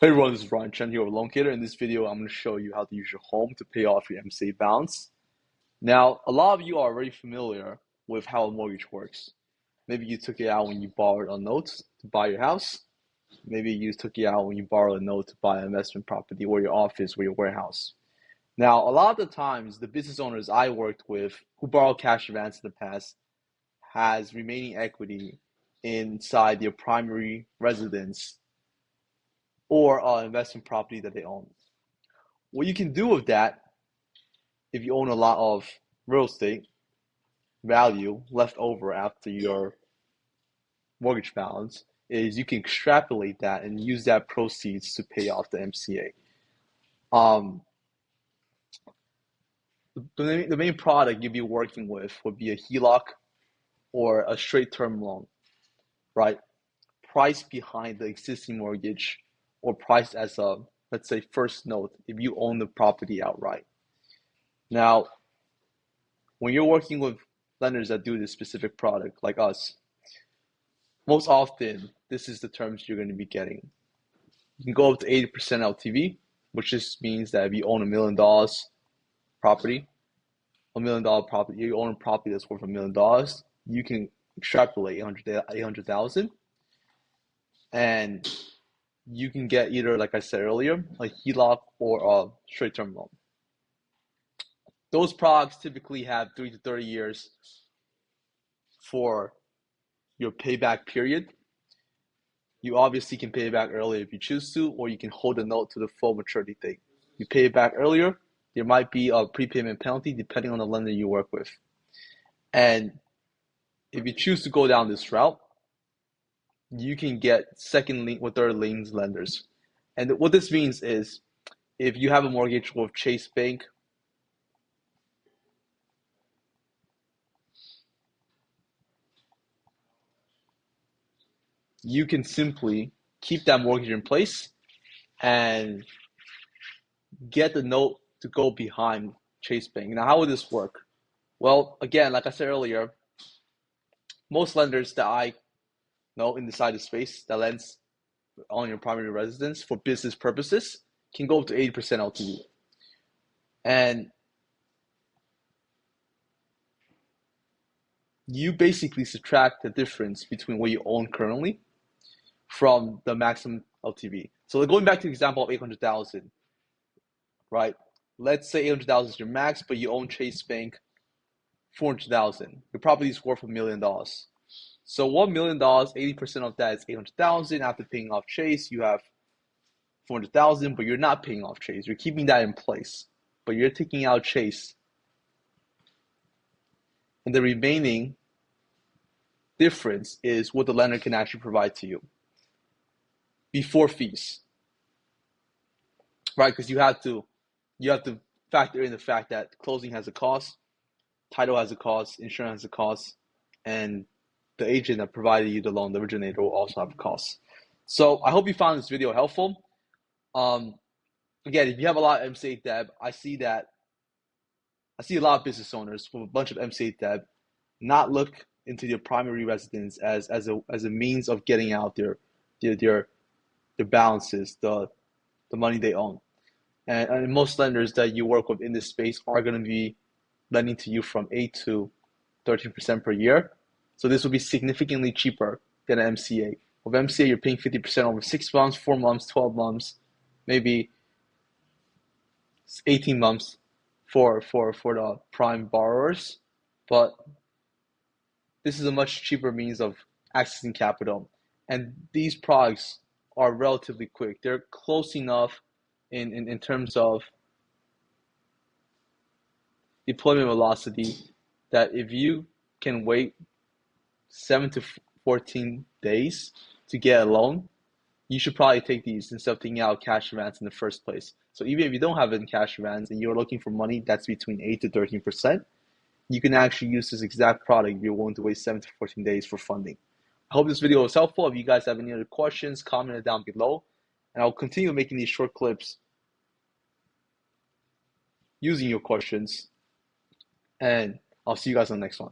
Hey everyone, this is Ryan Chen here with Locator. In this video, I'm going to show you how to use your home to pay off your MCA balance. Now, a lot of you are already familiar with how a mortgage works. Maybe you took it out when you borrowed a note to buy your house. Maybe you took it out when you borrowed a note to buy an investment property or your office or your warehouse. Now, a lot of the times, the business owners I worked with who borrowed cash advance in the past has remaining equity inside their primary residence or investment property that they own. What you can do with that, if you own a lot of real estate value left over after your mortgage balance, is you can extrapolate that and use that proceeds to pay off the MCA. The main product you'd be working with would be a HELOC or a straight term loan, right? Priced behind the existing mortgage or priced as a, let's say, first note if you own the property outright. Now, when you're working with lenders that do this specific product like us, most often this is the terms you're going to be getting. You can go up to 80% LTV, which just means that if you own $1 million property, you own a property that's worth $1 million, you can extrapolate 800,000, and you can get either, like I said earlier, a HELOC or a straight term loan. Those products typically have 3 to 30 years for your payback period. You obviously can pay it back earlier if you choose to, or you can hold the note to the full maturity date. You pay it back earlier, there might be a prepayment penalty depending on the lender you work with. And if you choose to go down this route, you can get second lien or third liens lenders. And what this means is if you have a mortgage with Chase Bank, you can simply keep that mortgage in place and get the note to go behind Chase Bank. Now, how would this work? Well, again, like I said earlier, most lenders that I know inside the space that lends on your primary residence for business purposes can go up to 80% LTV. And you basically subtract the difference between what you own currently from the maximum LTV. So going back to the example of 800,000, right? Let's say 800,000 is your max, but you own Chase Bank 400,000. Your property is worth $1 million. So $1 million, 80% of that is 800,000. After paying off Chase, you have 400,000, but you're not paying off Chase. You're keeping that in place, but you're taking out Chase. And the remaining difference is what the lender can actually provide to you before fees, right? Because you have to factor in the fact that closing has a cost, title has a cost, insurance has a cost, and the agent that provided you the loan, the originator, will also have a cost. So I hope you found this video helpful. Again, if you have a lot of MCA debt, I see a lot of business owners with a bunch of MCA debt not look into their primary residence as a means of getting out their balances, the money they own. And most lenders that you work with in this space are going to be lending to you from 8 to 13% per year. So this will be significantly cheaper than an MCA. With MCA, you're paying 50% over 6 months, 4 months, 12 months, maybe 18 months for the prime borrowers. But this is a much cheaper means of accessing capital. And these products are relatively quick. They're close enough in terms of deployment velocity that if you can wait 7 to 14 days to get a loan, you should probably take these instead of taking out cash advance in the first place. So even if you don't have it in cash advance and you're looking for money that's between 8 to 13%, you can actually use this exact product if you're willing to wait 7 to 14 days for funding. I hope this video was helpful. If you guys have any other questions, comment it down below. And I'll continue making these short clips using your questions. And I'll see you guys on the next one.